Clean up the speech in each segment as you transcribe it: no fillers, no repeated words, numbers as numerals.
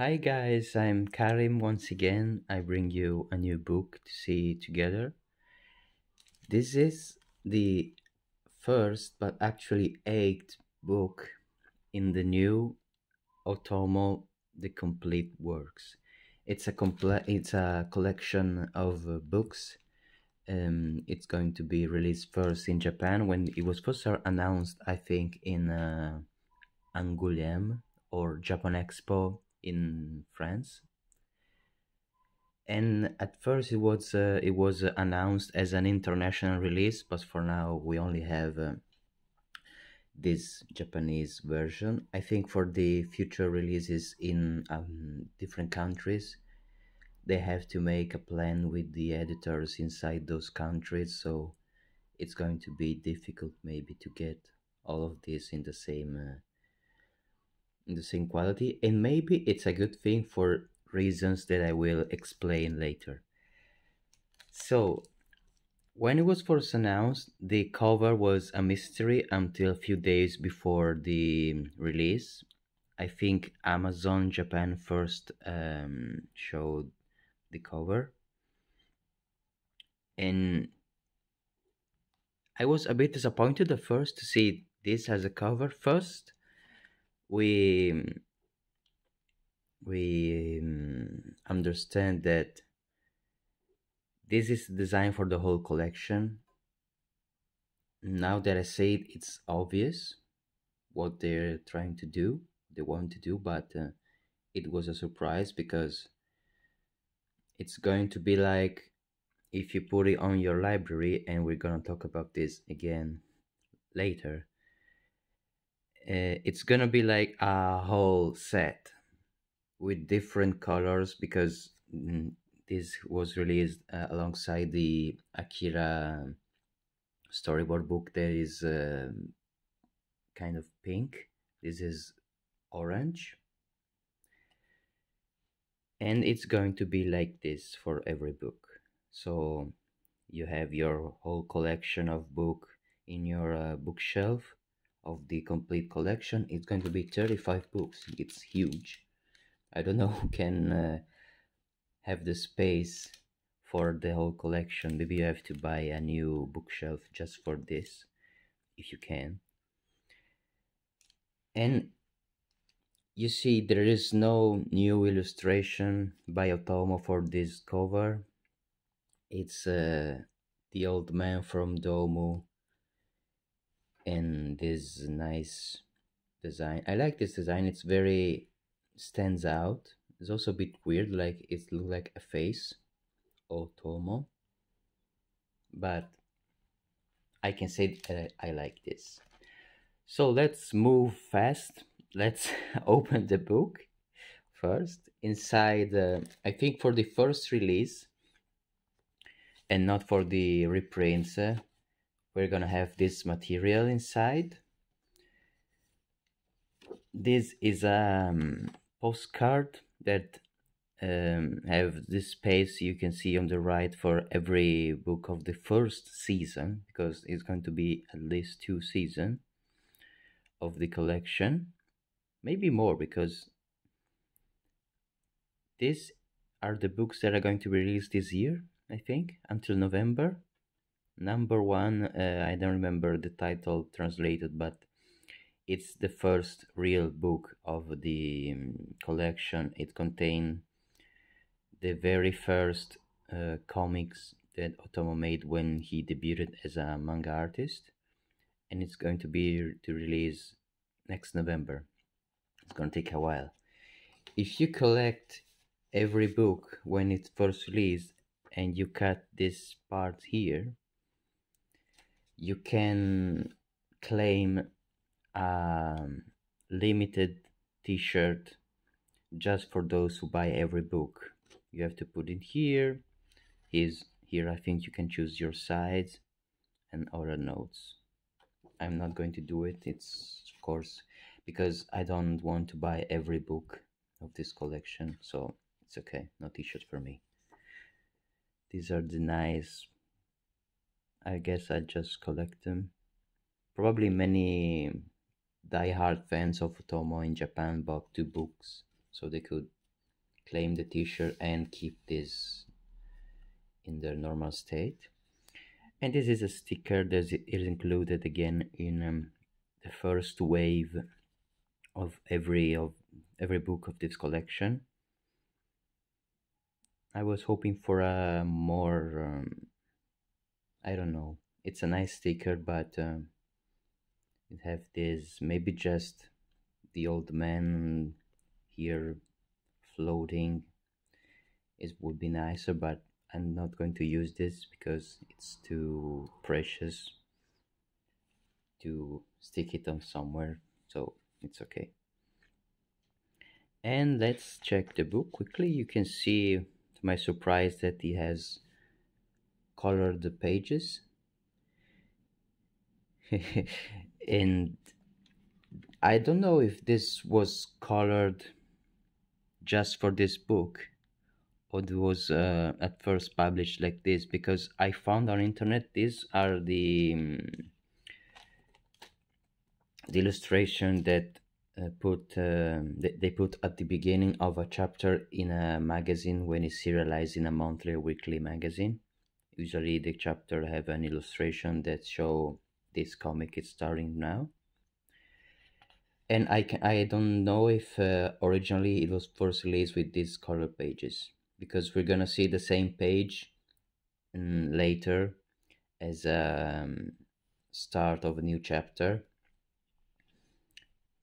Hi guys, I'm Karim once again. I bring you a new book to see together. This is the first but actually eighth book in the new Otomo the Complete Works. It's a collection of books. It's going to be released first in Japan when it was first announced, I think, in Angoulême or Japan Expo in France. And at first it was announced as an international release, but for now we only have this Japanese version. I think for the future releases in different countries, they have to make a plan with the editors inside those countries, so it's going to be difficult maybe to get all of this in the same quality, and maybe it's a good thing for reasons that I will explain later. So, when it was first announced, the cover was a mystery until a few days before the release. I think Amazon Japan first showed the cover, and I was a bit disappointed at first to see this as a cover. First, we we understand that this is designed for the whole collection. Now that I say it, it's obvious what they're trying to do, they want to do, but it was a surprise because it's going to be like if you put it on your library, and we're gonna talk about this again later. It's gonna be like a whole set with different colors because this was released alongside the Akira storyboard book. There is kind of pink. This is orange, and it's going to be like this for every book. So you have your whole collection of book in your bookshelf of the complete collection. It's going to be 35 books. It's huge. I don't know who can have the space for the whole collection. Maybe you have to buy a new bookshelf just for this, if you can. And you see, there is no new illustration by Otomo for this cover. It's the old man from Domu and this nice design. I like this design. It's very stands out. It's also a bit weird, like it looks like a face, Otomo. But I can say that I like this. So let's move fast. Let's open the book first. Inside, I think for the first release and not for the reprints, we're gonna have this material inside. This is a postcard that have this space you can see on the right for every book of the first season, because it's going to be at least 2 seasons of the collection, maybe more, because these are the books that are going to be released this year, I think, until November. Number one, I don't remember the title translated, but it's the first real book of the collection. It contains the very first comics that Otomo made when he debuted as a manga artist, and it's going to be to release next November. It's going to take a while. If you collect every book when it's first released and you cut this part here, you can claim a limited t-shirt just for those who buy every book. You have to put it here. Here I think you can choose your size and other notes. I'm not going to do it. It's of course because I don't want to buy every book of this collection, so it's okay. No t-shirt for me. These are the nice. I guess I just collect them. Probably many die-hard fans of Otomo in Japan bought 2 books so they could claim the t-shirt and keep this in their normal state. And this is a sticker that is included again in the first wave of every book of this collection. I was hoping for a more I don't know. It's a nice sticker, but it have this maybe just the old man here floating. It would be nicer, but I'm not going to use this because it's too precious to stick it on somewhere, so it's okay. And let's check the book quickly. You can see, to my surprise, that he has colored the pages. And I don't know if this was colored just for this book or it was at first published like this, because I found on internet these are the illustration that they put at the beginning of a chapter in a magazine when it's serialized in a monthly or weekly magazine. Usually the chapter have an illustration that show this comic is starting now. And I don't know if originally it was first released with these color pages, because we're gonna see the same page later as a start of a new chapter,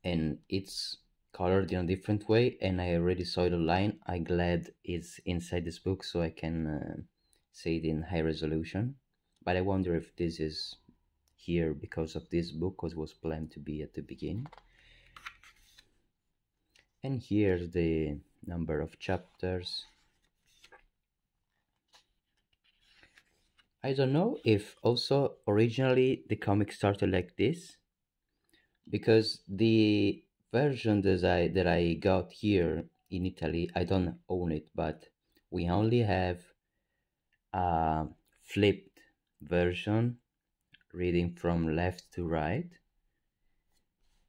and it's colored in a different way, and I already saw the line. I'm glad it's inside this book so I can see it in high resolution, but I wonder if this is here because of this book, because it was planned to be at the beginning. And here's the number of chapters. I don't know if also originally the comic started like this, because the version that I got here in Italy, I don't own it, but we only have a flipped version reading from left to right,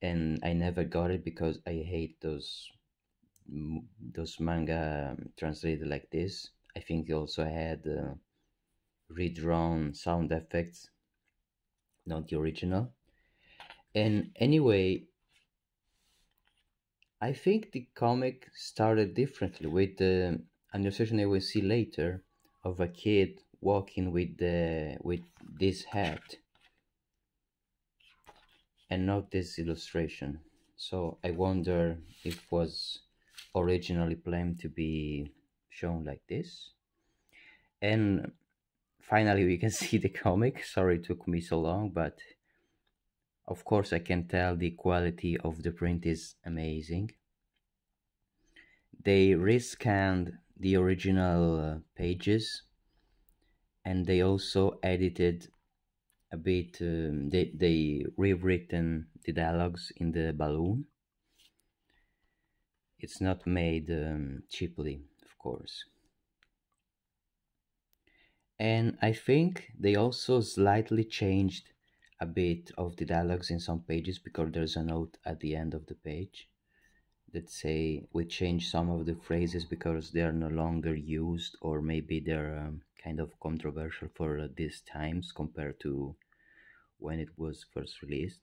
and I never got it because I hate those manga translated like this. I think it also had redrawn sound effects, not the original. And anyway, I think the comic started differently with the illustration I will see later of a kid walking with this hat, and not this illustration. So I wonder if it was originally planned to be shown like this. And finally we can see the comic. Sorry it took me so long, but of course I can tell the quality of the print is amazing. They rescanned the original pages, and they also edited a bit. They rewritten the dialogues in the balloon. It's not made cheaply, of course. And I think they also slightly changed a bit of the dialogues in some pages, because there's a note at the end of the page that say we change some of the phrases because they are no longer used, or maybe they're kind of controversial for these times compared to when it was first released.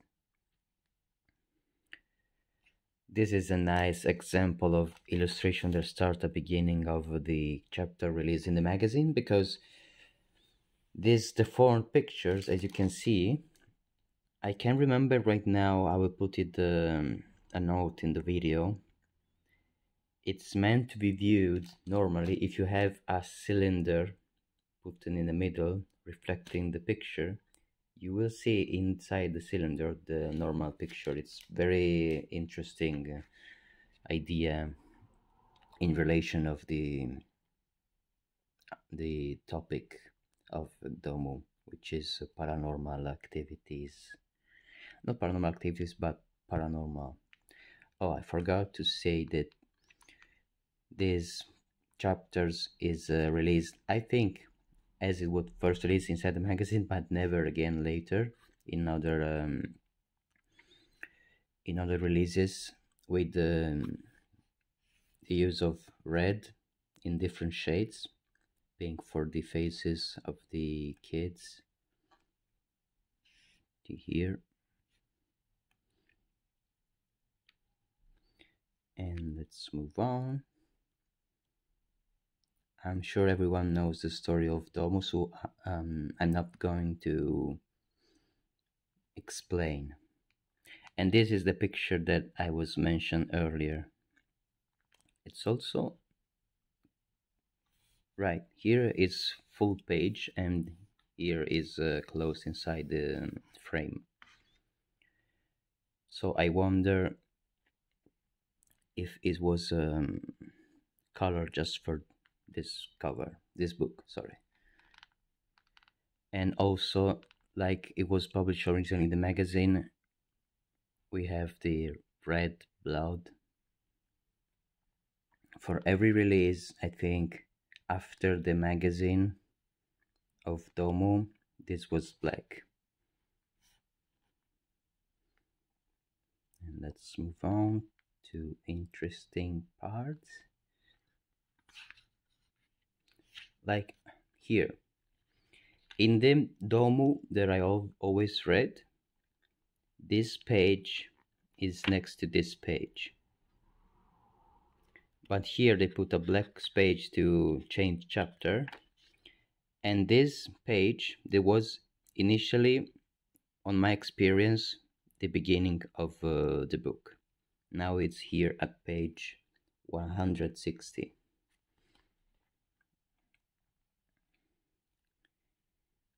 This is a nice example of illustration that start at the beginning of the chapter released in the magazine, because these deformed pictures, as you can see, I can remember right now, I will put it a note in the video. It's meant to be viewed normally if you have a cylinder put in the middle reflecting the picture. You will see inside the cylinder the normal picture. It's very interesting idea in relation of the topic of Domu, which is paranormal activities. Not paranormal activities, but paranormal. Oh, I forgot to say that these chapters is released, I think, as it was first released inside the magazine, but never again later in other releases with the use of red in different shades, pink for the faces of the kids to here. And let's move on. I'm sure everyone knows the story of Domu, so I'm not going to explain. And this is the picture that I was mentioned earlier. It's also right here is full page, and here is closed inside the frame. So I wonder if it was color just for this cover, this book, sorry. And also, like it was published originally in the magazine, we have the red blood. For every release, I think after the magazine of Domu, this was black. And let's move on to interesting parts. Like here, in the Domu that I always read, this page is next to this page. But here they put a black page to change chapter. And this page, there was initially, on my experience, the beginning of the book. Now it's here at page 160.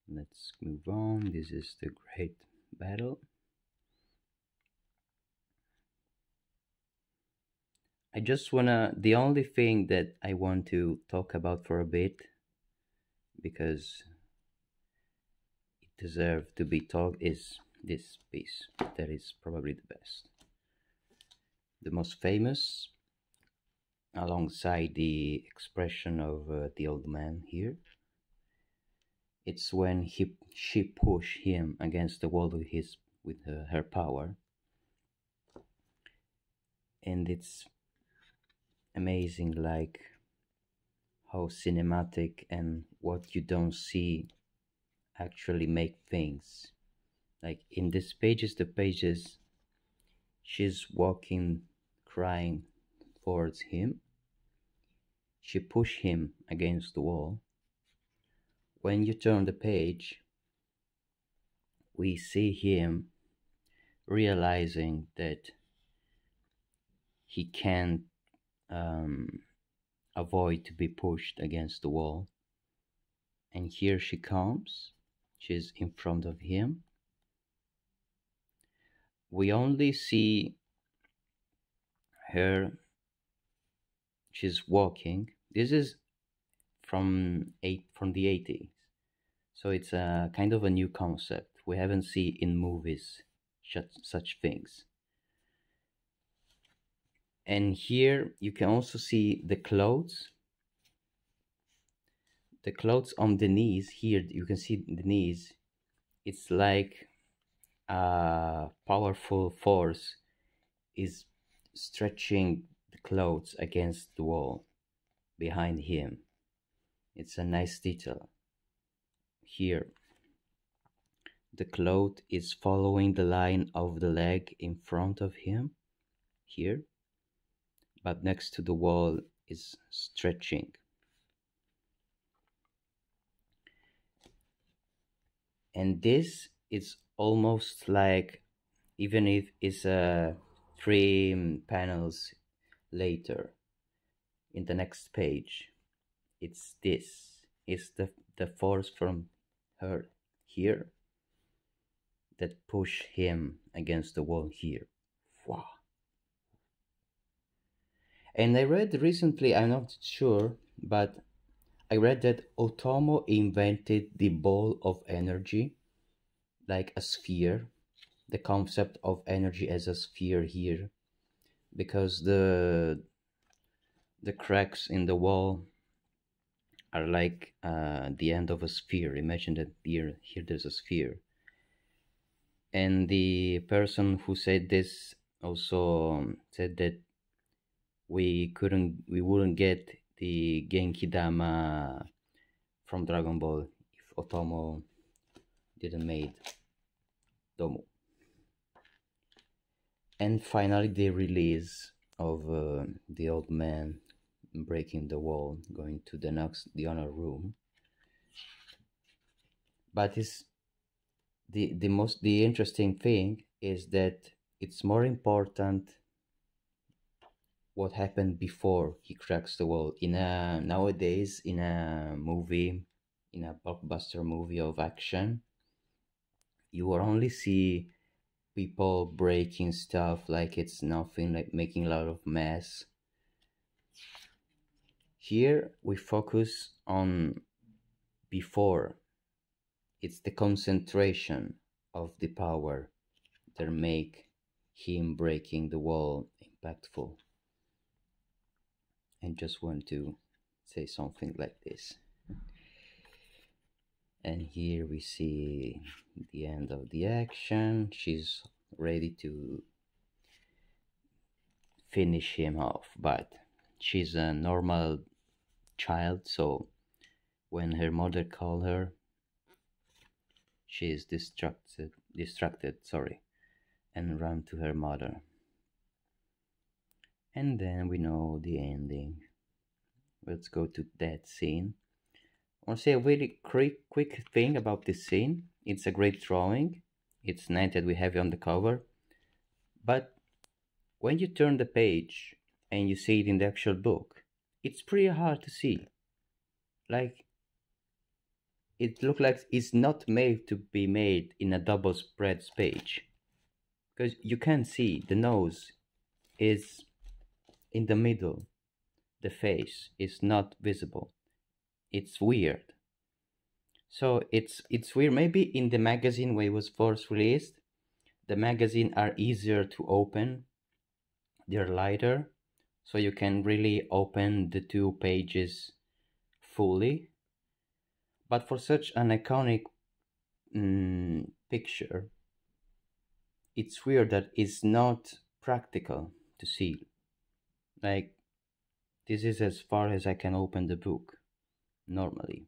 Let's move on. This is the great battle. I just wanna, the only thing that I want to talk about for a bit, because it deserves to be talked, is this piece. That is probably the best. The most famous, alongside the expression of the old man here. It's when she pushed him against the wall with her power, and it's amazing, like how cinematic and what you don't see actually make things. Like in these pages, the pages, she's walking, crying towards him. She pushed him against the wall. When you turn the page, we see him realizing that he can't avoid to be pushed against the wall. And here she comes. She's in front of him. We only see her. She's walking. This is from the 80s. So it's a kind of a new concept. We haven't seen in movies such things. And here you can also see the clothes. The clothes on the knees. Here you can see the knees. It's like a powerful force is stretching the clothes against the wall behind him. It's a nice detail. Here, the cloth is following the line of the leg in front of him. Here, but next to the wall is stretching. And this is almost like, even if it's three panels later in the next page, it's this. It's the force from her here that push him against the wall here. Wow. And I read recently, I'm not sure, but I read that Otomo invented the ball of energy, like a sphere, the concept of energy as a sphere here, because the cracks in the wall are like the end of a sphere. Imagine that here there's a sphere. And the person who said this also said that we wouldn't get the Genki Dama from Dragon Ball if Otomo didn't made Domu. And finally, the release of the old man breaking the wall, going to the honor room. But it's the interesting thing is that it's more important what happened before he cracks the wall. In a nowadays in a movie, in a blockbuster movie of action, you will only see people breaking stuff like it's nothing, like making a lot of mess. Here we focus on before. It's the concentration of the power that make him breaking the wall impactful. And just want to say something like this. And here we see the end of the action. She's ready to finish him off, but she's a normal child, so when her mother called her, she is distracted, sorry, and ran to her mother. And then we know the ending. Let's go to that scene. I want to say a really quick thing about this scene. It's a great drawing. It's nice that we have it on the cover. But when you turn the page and you see it in the actual book, it's pretty hard to see. Like, it looks like it's not made to be made in a double spread page. Because you can see the nose is in the middle. The face is not visible. It's weird. So it's weird. Maybe in the magazine when it was first released, the magazine are easier to open. They're lighter, so you can really open the two pages fully. But for such an iconic picture, it's weird that it's not practical to see. Like, this is as far as I can open the book normally,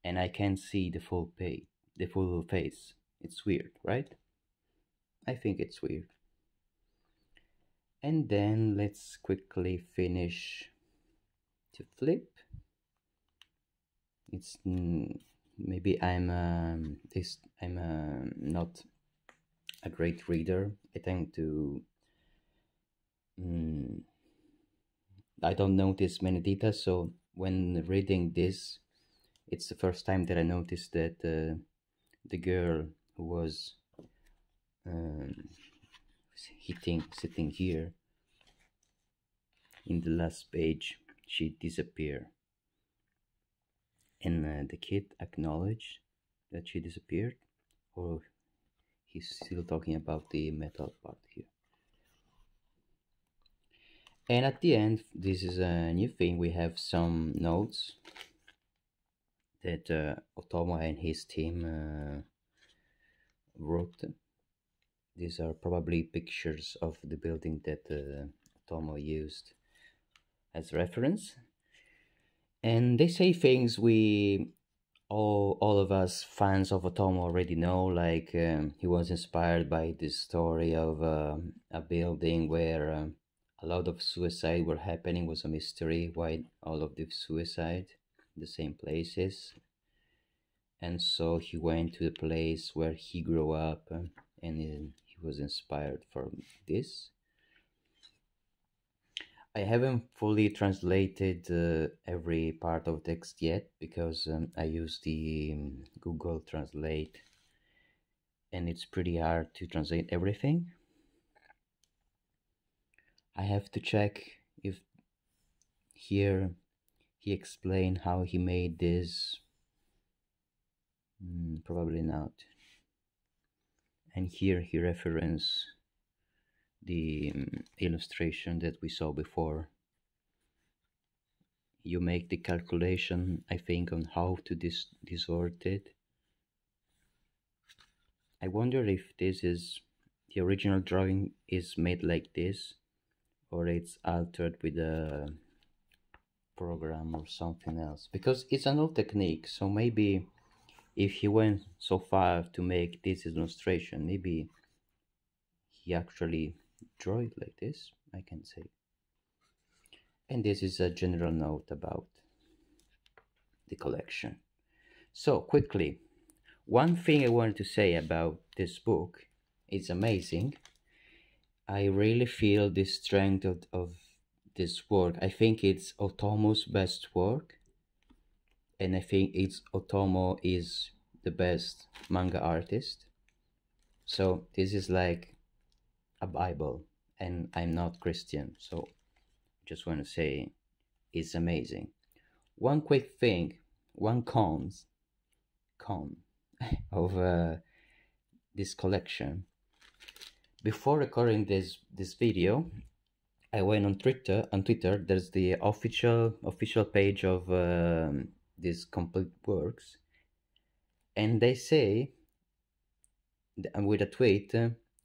and I can see the full page, the full face. It's weird, right? I think it's weird. And then let's quickly finish to flip. It's maybe I'm not a great reader. I tend to I don't notice many details, so when reading this, it's the first time that I noticed that the girl who was sitting here in the last page, she disappeared, and the kid acknowledged that she disappeared, or he's still talking about the metal part here. And at the end, this is a new thing. We have some notes that Otomo and his team wrote. These are probably pictures of the building that Otomo used as reference. And they say things we all of us fans of Otomo already know, like he was inspired by this story of a building where a lot of suicide were happening. Was a mystery why all of the suicide in the same places. And so he went to the place where he grew up, and he was inspired from this. I haven't fully translated every part of text yet because I use the Google Translate, and it's pretty hard to translate everything. I have to check if here he explained how he made this. Probably not. And here he referenced the illustration that we saw before. You make the calculation, I think, on how to distort it. I wonder if this is the original drawing is made like this, or it's altered with a program or something else, because it's an old technique. So maybe if he went so far to make this illustration, maybe he actually drew it like this, I can say. And this is a general note about the collection. So quickly, one thing I wanted to say about this book, it's amazing. I really feel the strength of this work. I think it's Otomo's best work, and I think it's Otomo is the best manga artist. So this is like a Bible, and I'm not Christian, so just want to say it's amazing. One quick thing, one con of this collection. Before recording this video, I went on Twitter. On Twitter, there's the official page of this Complete Works, and they say, with a tweet,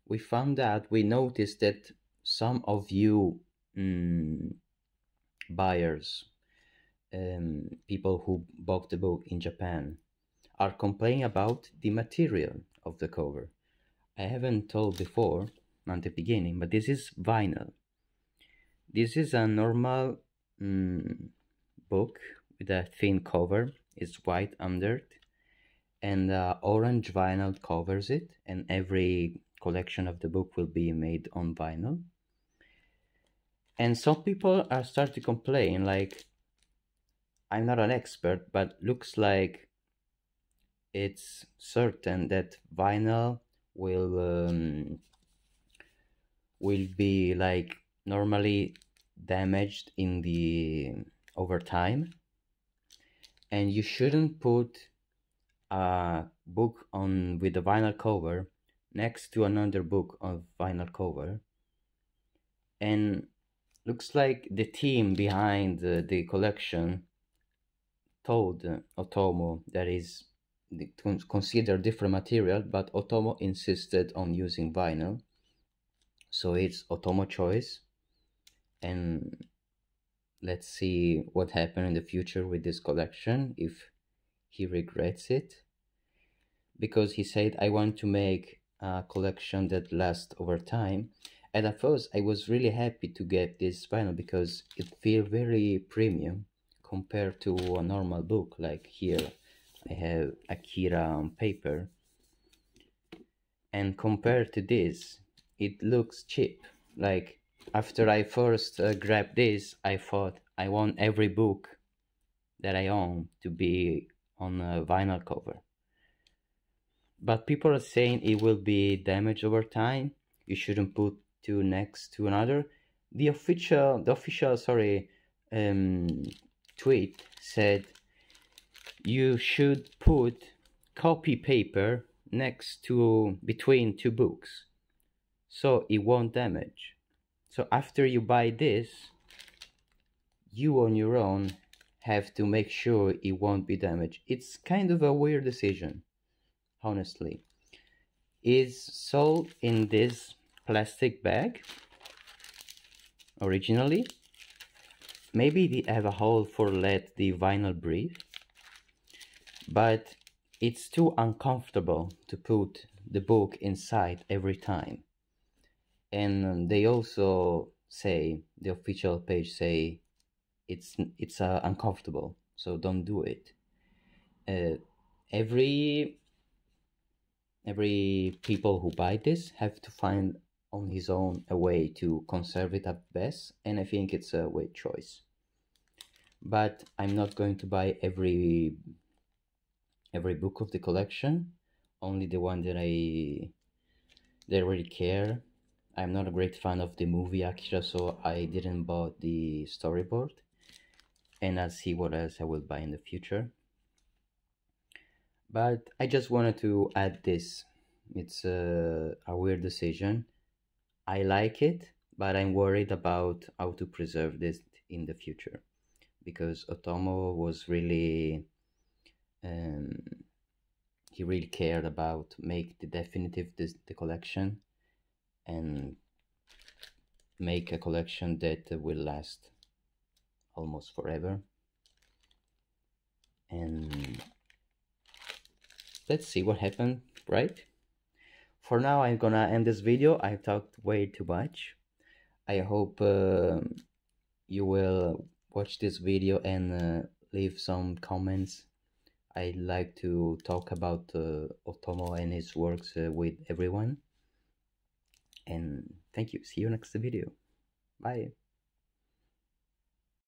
we found out, we noticed that some of you buyers, people who bought the book in Japan, are complaining about the material of the cover. I haven't told before at the beginning, but this is vinyl. This is a normal book with a thin cover. It's white under, and orange vinyl covers it, and every collection of the book will be made on vinyl. And some people are starting to complain, like, I'm not an expert, but looks like it's certain that vinyl will be like normally damaged in the over time, and you shouldn't put a book on with a vinyl cover next to another book of vinyl cover. And looks like the team behind the collection told Otomo that is consider different material, but Otomo insisted on using vinyl, so it's Otomo choice. And let's see what happened in the future with this collection, if he regrets it, because he said, I want to make a collection that lasts over time. And at first I was really happy to get this vinyl because it feels very premium compared to a normal book. Like here I have Akira on paper, and compared to this it looks cheap. Like, after I first grabbed this, I thought I want every book that I own to be on a vinyl cover. But people are saying it will be damaged over time. You shouldn't put two next to another. The official tweet said you should put copy paper next to between two books, so it won't damage. So after you buy this, you on your own have to make sure it won't be damaged. It's kind of a weird decision, honestly. Is sold in this plastic bag originally. Maybe they have a hole for let the vinyl breathe, but it's too uncomfortable to put the book inside every time. And they also say, the official page say, it's uncomfortable, so don't do it. Every people who buy this have to find on his own a way to conserve it at best, and I think it's a great choice. But I'm not going to buy every book of the collection, only the one that I really care. I'm not a great fan of the movie Akira, so I didn't buy the storyboard, and I'll see what else I will buy in the future. But I just wanted to add this. It's a weird decision. I like it, but I'm worried about how to preserve this in the future, because Otomo was really he really cared about make the definitive the collection, and make a collection that will last almost forever. And let's see what happened, right? For now, I'm gonna end this video. I've talked way too much. I hope you will watch this video and leave some comments. I like to talk about Otomo and his works with everyone. And thank you. See you next video. Bye.